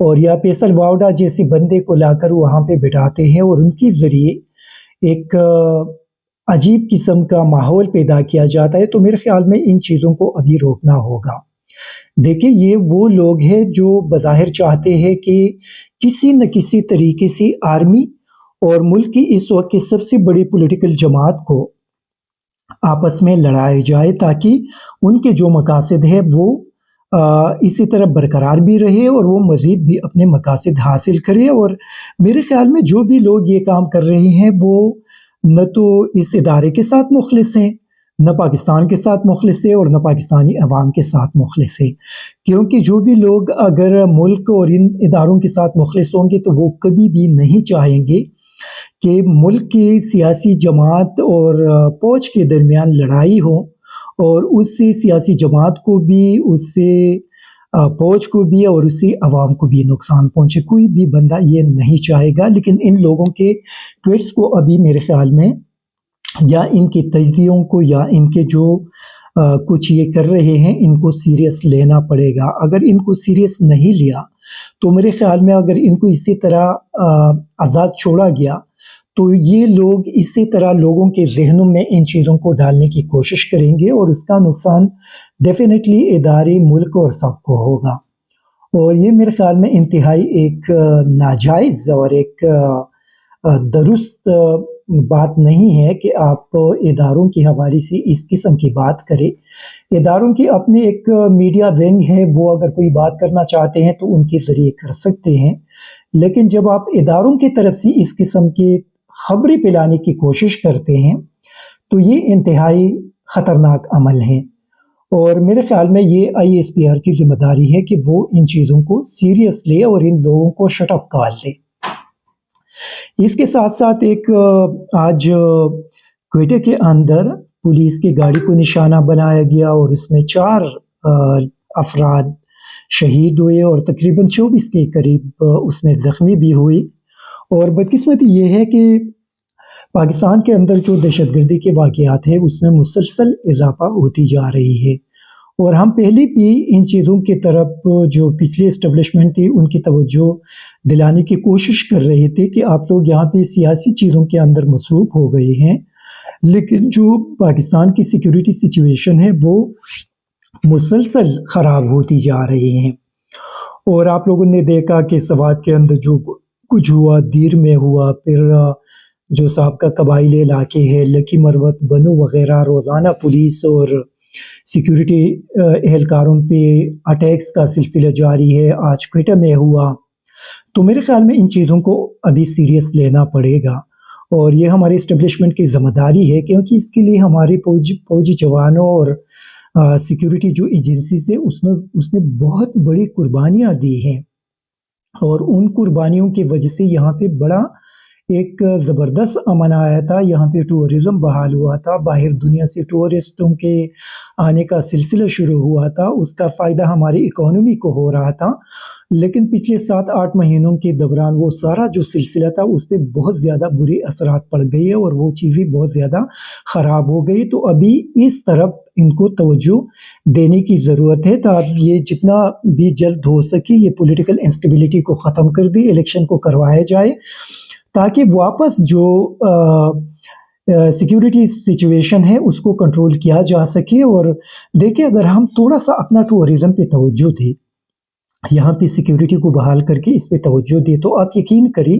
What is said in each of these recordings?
اور یا فیصل واوڈا جیسے بندے کو لا کر وہاں پہ بٹھاتے ہیں اور ان کے ذریعے ایک عجیب قسم کا ماحول پیدا کیا جاتا ہے، تو میرے خیال میں ان چیزوں کو ابھی روکنا ہوگا۔ دیکھیں، یہ وہ لوگ ہیں جو بظاہر چاہتے ہیں کہ کسی نہ کسی طریقے سے آرمی اور ملک کی اس وقت کی سب سے بڑی پولیٹیکل جماعت کو آپس میں لڑائے جائے، تاکہ ان کے جو مقاصد ہیں وہ اسی طرح برقرار بھی رہے اور وہ مزید بھی اپنے مقاصد حاصل کرے۔ اور میرے خیال میں جو بھی لوگ یہ کام کر رہے ہیں وہ نہ تو اس ادارے کے ساتھ مخلص ہیں، نہ پاکستان کے ساتھ مخلص ہے، اور نہ پاکستانی عوام کے ساتھ مخلص ہے، کیونکہ جو بھی لوگ اگر ملک اور ان اداروں کے ساتھ مخلص ہوں گے تو وہ کبھی بھی نہیں چاہیں گے کہ ملک کی سیاسی جماعت اور فوج کے درمیان لڑائی ہو، اور اس سے سیاسی جماعت کو بھی، اس سے فوج کو بھی اور اس سے عوام کو بھی نقصان پہنچے۔ کوئی بھی بندہ یہ نہیں چاہے گا، لیکن ان لوگوں کے ٹویٹس کو ابھی میرے خیال میں، یا ان کی تجزیوں کو، یا ان کے جو کچھ یہ کر رہے ہیں، ان کو سیریس لینا پڑے گا۔ اگر ان کو سیریس نہیں لیا تو میرے خیال میں اگر ان کو اسی طرح آزاد چھوڑا گیا تو یہ لوگ اسی طرح لوگوں کے ذہنوں میں ان چیزوں کو ڈالنے کی کوشش کریں گے، اور اس کا نقصان ڈیفینیٹلی ادارے، ملک اور سب کو ہوگا۔ اور یہ میرے خیال میں انتہائی ایک ناجائز اور ایک درست بات نہیں ہے کہ آپ اداروں کے حوالے سے اس قسم کی بات کریں۔ اداروں کی اپنے ایک میڈیا ونگ ہے، وہ اگر کوئی بات کرنا چاہتے ہیں تو ان کے ذریعے کر سکتے ہیں، لیکن جب آپ اداروں کی طرف سے اس قسم کی خبریں پھیلانے کی کوشش کرتے ہیں تو یہ انتہائی خطرناک عمل ہے، اور میرے خیال میں یہ آئی ایس پی آر کی ذمہ داری ہے کہ وہ ان چیزوں کو سیریس لے اور ان لوگوں کو شٹ اپ کال دے۔ اس کے ساتھ ساتھ ایک آج کوئٹہ کے اندر پولیس کی گاڑی کو نشانہ بنایا گیا اور اس میں 4 افراد شہید ہوئے اور تقریباً 24 کے قریب اس میں زخمی بھی ہوئی۔ اور بدقسمتی یہ ہے کہ پاکستان کے اندر جو دہشت گردی کے واقعات ہیں اس میں مسلسل اضافہ ہوتی جا رہی ہے، اور ہم پہلے بھی ان چیزوں کی طرف جو پچھلی اسٹیبلشمنٹ تھی ان کی توجہ دلانے کی کوشش کر رہے تھے کہ آپ لوگ یہاں پہ سیاسی چیزوں کے اندر مصروف ہو گئے ہیں، لیکن جو پاکستان کی سیکیورٹی سچویشن ہے وہ مسلسل خراب ہوتی جا رہی ہیں۔ اور آپ لوگوں نے دیکھا کہ سوات کے اندر جو کچھ ہوا، دیر میں ہوا، پھر جو سابقہ قبائلی علاقے ہیں لکی مروت، بنو وغیرہ، روزانہ پولیس اور سیکیورٹی اہلکاروں پہ اٹیکس کا سلسلہ جاری ہے، آج کوئٹہ میں ہوا۔ تو میرے خیال میں ان چیزوں کو ابھی سیریس لینا پڑے گا، اور یہ ہمارے اسٹیبلشمنٹ کی ذمہ داری ہے، کیونکہ اس کے لیے ہمارے فوجی جوانوں اور سیکیورٹی جو ایجنسیز ہے اس نے بہت بڑی قربانیاں دی ہیں، اور ان قربانیوں کی وجہ سے یہاں پہ بڑا ایک زبردست امن آیا تھا، یہاں پہ ٹورزم بحال ہوا تھا، باہر دنیا سے ٹورسٹوں کے آنے کا سلسلہ شروع ہوا تھا، اس کا فائدہ ہماری اکانومی کو ہو رہا تھا۔ لیکن پچھلے 7-8 مہینوں کے دوران وہ سارا جو سلسلہ تھا اس پہ بہت زیادہ بری اثرات پڑ گئی ہے، اور وہ چیزیں بہت زیادہ خراب ہو گئی۔ تو ابھی اس طرف ان کو توجہ دینے کی ضرورت ہے، تاکہ یہ جتنا بھی جلد ہو سکے یہ پولیٹیکل انسٹیبلٹی کو ختم کر دی، الیکشن کو کروایا جائے، تاکہ واپس جو سیکیورٹی سچویشن ہے اس کو کنٹرول کیا جا سکے۔ اور دیکھیں، اگر ہم تھوڑا سا اپنا ٹورزم پہ توجہ دیں، یہاں پہ سیکیورٹی کو بحال کر کے اس پہ توجہ دیں، تو آپ یقین کریں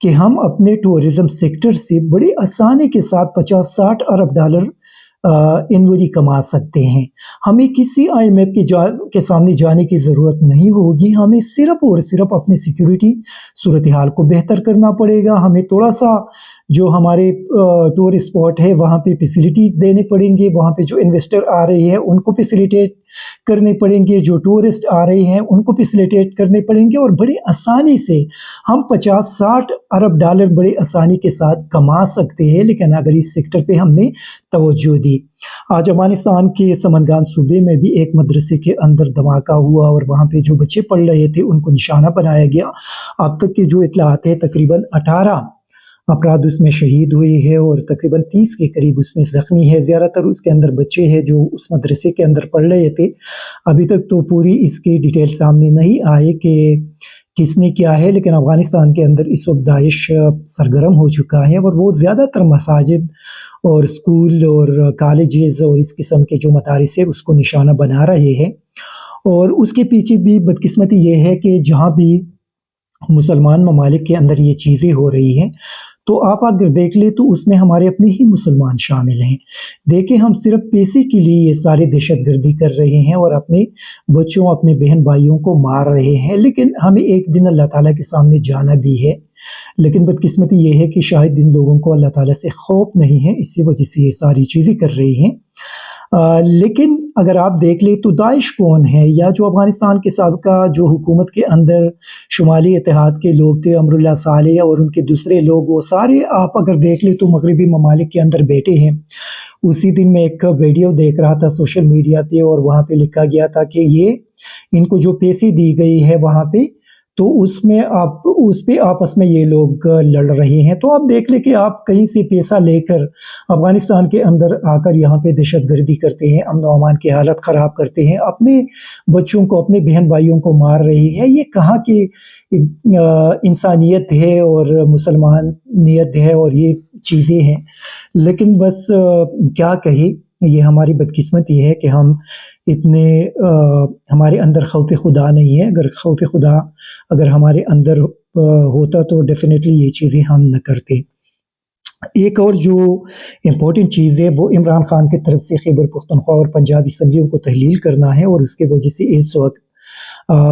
کہ ہم اپنے ٹورزم سیکٹر سے بڑی آسانی کے ساتھ 50-60 ارب ڈالر انوری کما سکتے ہیں۔ ہمیں کسی آئی ایم ایف کے سامنے جانے کی ضرورت نہیں ہوگی، ہمیں صرف اور صرف اپنے سیکیورٹی صورتحال کو بہتر کرنا پڑے گا۔ ہمیں تھوڑا سا جو ہمارے ٹور اسپاٹ ہے وہاں پہ فیسلٹیز دینے پڑیں گے، وہاں پہ جو انویسٹر آ رہے ہیں ان کو فیسیلیٹیٹ کرنے پڑیں گے، جو ٹورسٹ آ رہے ہیں ان کو فیسیلیٹیٹ کرنے پڑیں گے، اور بڑی آسانی سے ہم 50-60 ارب ڈالر بڑے آسانی کے ساتھ کما سکتے ہیں، لیکن اگر اس سیکٹر پہ ہم نے توجہ دی۔ آج افغانستان کے سمنگان صوبے میں بھی ایک مدرسے کے اندر دھماکہ ہوا، اور وہاں پہ جو بچے پڑھ رہے تھے ان کو نشانہ بنایا گیا۔ اب تک کی جو اطلاعات ہے تقریباً 18 افراد اس میں شہید ہوئے ہیں، اور تقریباً 30 کے قریب اس میں زخمی ہے، زیادہ تر اس کے اندر بچے ہیں جو اس مدرسے کے اندر پڑھ رہے تھے۔ ابھی تک تو پوری اس کی ڈیٹیل سامنے نہیں آئے کہ کس نے کیا ہے، لیکن افغانستان کے اندر اس وقت داعش سرگرم ہو چکا ہے، اور وہ زیادہ تر مساجد اور اسکول اور کالجز اور اس قسم کے جو مدارس ہے اس کو نشانہ بنا رہے ہیں۔ اور اس کے پیچھے بھی بدقسمتی یہ ہے کہ جہاں بھی مسلمان ممالک کے اندر یہ چیزیں ہو رہی ہیں، تو آپ اگر دیکھ لیں تو اس میں ہمارے اپنے ہی مسلمان شامل ہیں۔ دیکھیں، ہم صرف پیسے کے لیے یہ سارے دہشت گردی کر رہے ہیں اور اپنے بچوں، اپنے بہن بھائیوں کو مار رہے ہیں، لیکن ہمیں ایک دن اللہ تعالیٰ کے سامنے جانا بھی ہے۔ لیکن بدقسمتی یہ ہے کہ شاید ان لوگوں کو اللہ تعالیٰ سے خوف نہیں ہے، اسی وجہ سے یہ ساری چیزیں کر رہی ہیں۔ لیکن اگر آپ دیکھ لیں تو داعش کون ہے، یا جو افغانستان کے سابقہ جو حکومت کے اندر شمالی اتحاد کے لوگ تھے، امر اللہ صالح اور ان کے دوسرے لوگ، وہ سارے آپ اگر دیکھ لیں تو مغربی ممالک کے اندر بیٹھے ہیں۔ اسی دن میں ایک ویڈیو دیکھ رہا تھا سوشل میڈیا پہ، اور وہاں پہ لکھا گیا تھا کہ یہ ان کو جو پیسے دی گئی ہے وہاں پہ، تو اس پہ آپس میں یہ لوگ لڑ رہے ہیں۔ تو آپ دیکھ لیں کہ آپ کہیں سے پیسہ لے کر افغانستان کے اندر آ کر یہاں پہ دہشت گردی کرتے ہیں، امن و امان کی حالت خراب کرتے ہیں، اپنے بچوں کو، اپنے بہن بھائیوں کو مار رہی ہے۔ یہ کہاں کی انسانیت ہے اور مسلمانیت ہے، اور یہ چیزیں ہیں۔ لیکن بس کیا کہیں، یہ ہماری بدقسمتی ہے کہ ہم اتنے ہمارے اندر خوف خدا نہیں ہے۔ اگر خوف خدا اگر ہمارے اندر ہوتا تو ڈیفینیٹلی یہ چیزیں ہم نہ کرتے۔ ایک اور جو امپورٹنٹ چیز ہے وہ عمران خان کی طرف سے خیبر پختونخوا اور پنجاب اسمبلیوں کو تحلیل کرنا ہے، اور اس کی وجہ سے اس وقت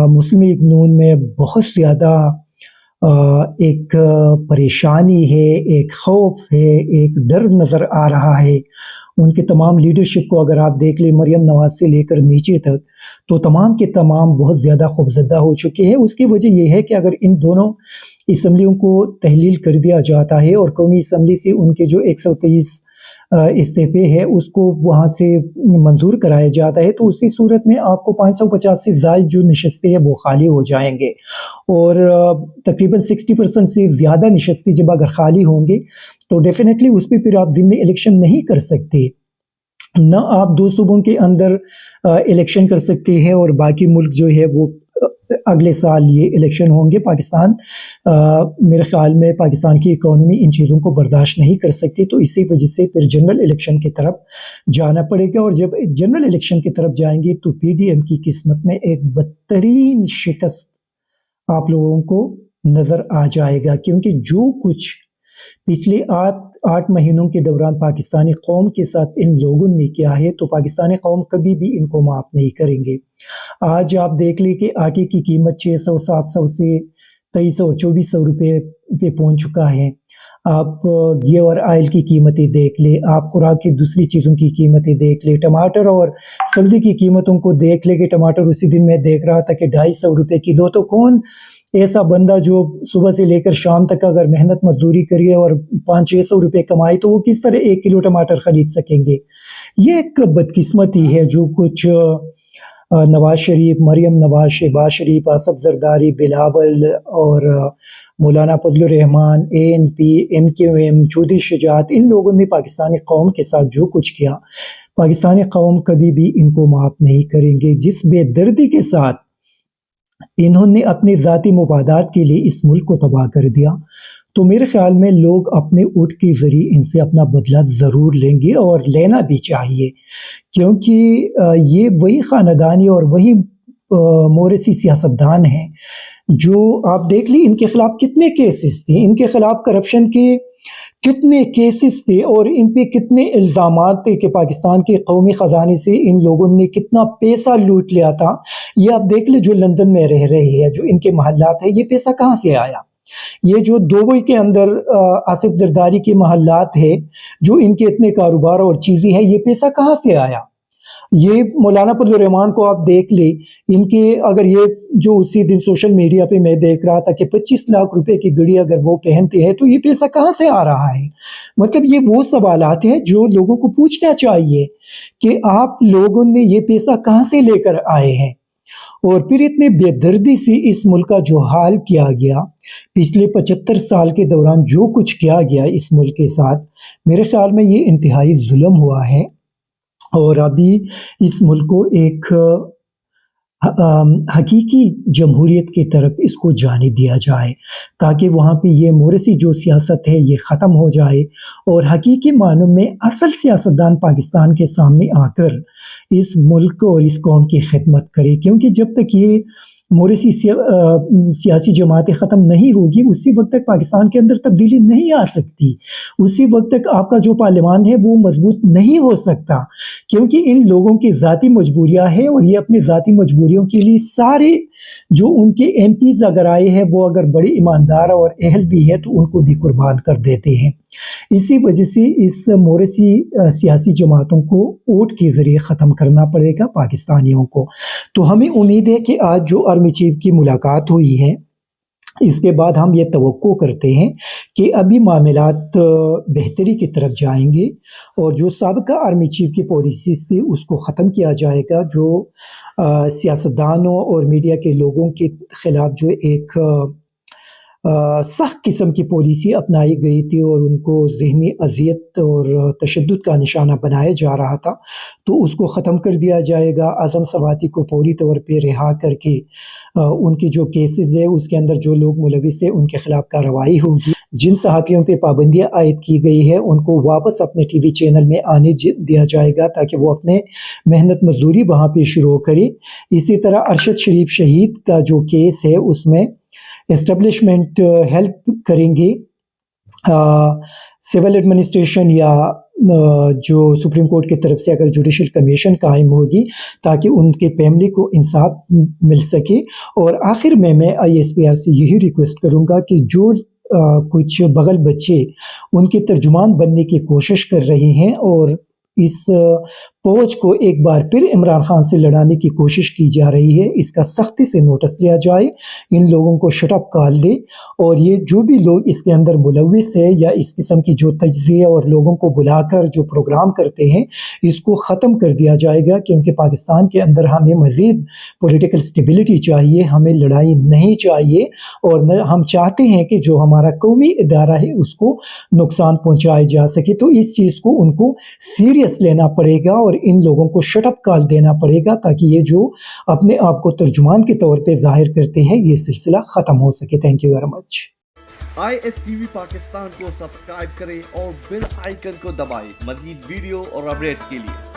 مسلم لیگ نون میں بہت زیادہ ایک پریشانی ہے، ایک خوف ہے، ایک ڈر نظر آ رہا ہے۔ ان کے تمام لیڈرشپ کو اگر آپ دیکھ لیں، مریم نواز سے لے کر نیچے تک، تو تمام کے تمام بہت زیادہ خوفزدہ ہو چکے ہیں۔ اس کی وجہ یہ ہے کہ اگر ان دونوں اسمبلیوں کو تحلیل کر دیا جاتا ہے اور قومی اسمبلی سے ان کے جو 123 استعفے ہے اس کو وہاں سے منظور کرایا جاتا ہے، تو اسی صورت میں آپ کو 550 سے زائد جو نشستیں ہیں وہ خالی ہو جائیں گے، اور تقریباً 60% سے زیادہ نشستیں جب اگر خالی ہوں گے تو ڈیفینیٹلی اس پہ پھر آپ ضمنی الیکشن نہیں کر سکتے، نہ آپ 2 صوبوں کے اندر الیکشن کر سکتے ہیں، اور باقی ملک جو ہے وہ اگلے سال یہ الیکشن ہوں گے۔ پاکستان میرے خیال میں پاکستان کی اکانومی ان چیزوں کو برداشت نہیں کر سکتی، تو اسی وجہ سے پھر جنرل الیکشن کی طرف جانا پڑے گا، اور جب جنرل الیکشن کی طرف جائیں گے تو پی ڈی ایم کی قسمت میں ایک بدترین شکست آپ لوگوں کو نظر آ جائے گا، کیونکہ جو کچھ پچھلے 8 مہینوں کے دوران پاکستانی قوم کے ساتھ ان لوگوں نے کیا ہے، تو پاکستانی قوم کبھی بھی ان کو معاف نہیں کریں گے۔ آج آپ دیکھ لیں کہ آٹے کی قیمت 600 700 سے 2300 اور 2400 روپے پہ پہنچ چکا ہے۔ آپ گھی اور آئل کی قیمتیں دیکھ لیں، آپ خوراک کی دوسری چیزوں کی قیمتیں دیکھ لیں، ٹماٹر اور سبزی کی قیمتوں کو دیکھ لیں کہ ٹماٹر اسی دن میں دیکھ رہا تھا کہ 250 روپے کلو، تو کون ایسا بندہ جو صبح سے لے کر شام تک اگر محنت مزدوری کریے اور 500-600 روپے کمائے تو وہ کس طرح 1 کلو ٹماٹر خرید سکیں گے؟ یہ ایک بدقسمتی ہے جو کچھ نواز شریف، مریم نواز، شہباز شریف، آصف زرداری، بلاول اور مولانا فضل الرحمان، ANP، MQM، چودھری شجاعت، ان لوگوں نے پاکستانی قوم کے ساتھ جو کچھ کیا، پاکستانی قوم کبھی بھی ان کو معاف نہیں کریں گے۔ جس بے دردی کے ساتھ انہوں نے اپنے ذاتی مفادات کے لیے اس ملک کو تباہ کر دیا، تو میرے خیال میں لوگ اپنے اٹھ کے ذریعے ان سے اپنا بدلہ ضرور لیں گے، اور لینا بھی چاہیے، کیونکہ یہ وہی خاندانی اور وہی موریثی سیاستدان ہیں جو آپ دیکھ لی ان کے خلاف کتنے کیسز تھے، ان کے خلاف کرپشن کے کتنے کیسز تھے، اور ان پہ کتنے الزامات تھے کہ پاکستان کے قومی خزانے سے ان لوگوں نے کتنا پیسہ لوٹ لیا تھا۔ یہ آپ دیکھ لیں جو لندن میں رہ رہے ہیں، جو ان کے محلات ہیں، یہ پیسہ کہاں سے آیا؟ یہ جو دوبئی کے اندر آصف زرداری کے محلات ہے، جو ان کے اتنے کاروبار اور چیزیں ہیں، یہ پیسہ کہاں سے آیا؟ یہ مولانا فضل الرحمان کو آپ دیکھ لیں، ان کے اگر یہ جو اسی دن سوشل میڈیا پہ میں دیکھ رہا تھا کہ 25 لاکھ روپے کی گھڑی اگر وہ پہنتے ہیں تو یہ پیسہ کہاں سے آ رہا ہے؟ مطلب یہ وہ سوالات ہیں جو لوگوں کو پوچھنا چاہیے کہ آپ لوگوں نے یہ پیسہ کہاں سے لے کر آئے ہیں؟ اور پھر اتنے بے دردی سے اس ملک کا جو حال کیا گیا، پچھلے 75 سال کے دوران جو کچھ کیا گیا اس ملک کے ساتھ، میرے خیال میں یہ انتہائی ظلم ہوا ہے، اور ابھی اس ملک کو ایک حقیقی جمہوریت کی طرف اس کو جانے دیا جائے، تاکہ وہاں پہ یہ موروثی جو سیاست ہے یہ ختم ہو جائے اور حقیقی معنوں میں اصل سیاستدان پاکستان کے سامنے آ کر اس ملک اور اس قوم کی خدمت کرے، کیونکہ جب تک یہ موروثی سیاسی جماعتیں ختم نہیں ہوگی اسی وقت تک پاکستان کے اندر تبدیلی نہیں آ سکتی، اسی وقت تک آپ کا جو پارلیمان ہے وہ مضبوط نہیں ہو سکتا، کیونکہ ان لوگوں کی ذاتی مجبوریاں ہیں اور یہ اپنی ذاتی مجبوریوں کے لیے سارے جو ان کے ایم پیز اگر آئے ہیں وہ اگر بڑے ایماندار اور اہل بھی ہے تو ان کو بھی قربان کر دیتے ہیں۔ اسی وجہ سے اس موروثی سیاسی جماعتوں کو ووٹ کے ذریعے ختم کرنا پڑے گا پاکستانیوں کو۔ تو ہمیں امید ہے کہ آج جو آرمی چیف کی ملاقات ہوئی ہے اس کے بعد ہم یہ توقع کرتے ہیں کہ ابھی معاملات بہتری کی طرف جائیں گے اور جو سابقہ آرمی چیف کی پالیسیز تھی اس کو ختم کیا جائے گا، جو سیاستدانوں اور میڈیا کے لوگوں کے خلاف جو ایک سخت قسم کی پالیسی اپنائی گئی تھی اور ان کو ذہنی اذیت اور تشدد کا نشانہ بنایا جا رہا تھا، تو اس کو ختم کر دیا جائے گا۔ اعظم سواتی کو پوری طور پہ رہا کر کے ان کی جو کیسز ہے اس کے اندر جو لوگ ملوث ہیں ان کے خلاف کارروائی ہوگی۔ جن صحافیوں پہ پابندیاں عائد کی گئی ہے ان کو واپس اپنے ٹی وی چینل میں آنے دیا جائے گا تاکہ وہ اپنے محنت مزدوری وہاں پہ شروع کریں۔ اسی طرح ارشد شریف شہید کا جو کیس ہے اس میں اسٹیبلشمنٹ ہیلپ کریں گے، سول ایڈمنسٹریشن یا جو سپریم کورٹ کی طرف سے اگر جوڈیشل کمیشن قائم ہوگی تاکہ ان کے فیملی کو انصاف مل سکے۔ اور آخر میں ISPR سے یہی ریکویسٹ کروں گا کہ جو کچھ بغل بچے ان کے ترجمان بننے کی کوشش کر رہے ہیں اور اس فوج کو ایک بار پھر عمران خان سے لڑانے کی کوشش کی جا رہی ہے، اس کا سختی سے نوٹس لیا جائے، ان لوگوں کو شٹ اپ کال دے اور یہ جو بھی لوگ اس کے اندر ملوث ہے یا اس قسم کی جو تجزیہ اور لوگوں کو بلا کر جو پروگرام کرتے ہیں اس کو ختم کر دیا جائے گا، کیونکہ پاکستان کے اندر ہمیں مزید پولیٹیکل سٹیبلٹی چاہیے، ہمیں لڑائی نہیں چاہیے اور ہم چاہتے ہیں کہ جو ہمارا قومی ادارہ ہے اس کو نقصان پہنچایا جا سکے۔ تو اس چیز کو ان کو سیریس لینا پڑے گا اور ان لوگوں کو شٹ اپ کال دینا پڑے گا تاکہ یہ جو اپنے آپ کو ترجمان کے طور پہ ظاہر کرتے ہیں یہ سلسلہ ختم ہو سکے۔ Thank you very much. ISTV Pakistan کو سبسکرائب کریں اور بیل آئیکن کو دبائیں مزید ویڈیو اور اپڈیٹس کے لیے۔